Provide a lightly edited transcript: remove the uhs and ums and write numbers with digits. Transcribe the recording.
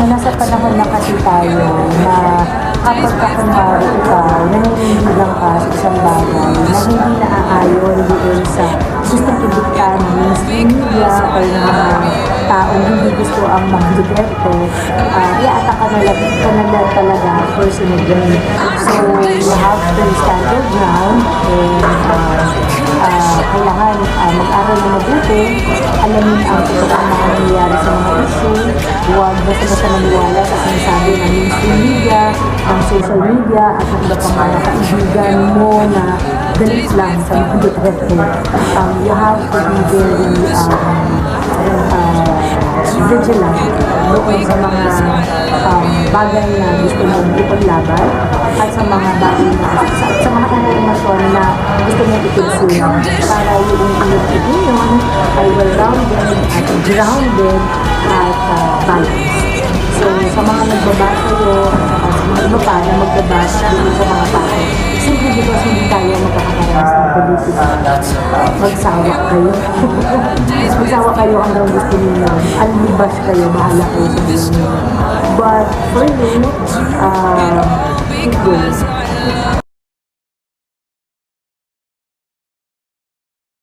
nasa panahon na kasi tayo na kapag kakunwari ikaw, naninindigan ka sa isang bagay na hindi naaayon doon sa gustong ibigta ng mainstream media or ng mga taong hindi gusto ang mga Duterte, iaata ka na lang talaga personally. So, you have to stand your ground and kailangan mag-aral na mabuti, alamin ang totoong mga nangyayari sa mga issue, huwag basta-basta maniwala sa sinasabi ng mainstream media, ng social media, at ng iba pang mga kaibigan mo na galit lang sa mga Duterte. You have to be very vigilant doon sa mga bagay na gusto mong ipaglaban at sa mga bagay na sa mga informasyon na gusto mong itigsulan para yung iyong opinion ay well-rounded at grounded at balanced. So, sa mga nagbabasa kayo at sa mga iba pa na magbabasa dito sa mga tao, simply because hindi tayo magkakaranas ng politika, magsawa kayo. Magsawa kayo hanggang gusto ninyo. Alibas kayo, bahala kayo sa buhay ninyo. But for me, it goes.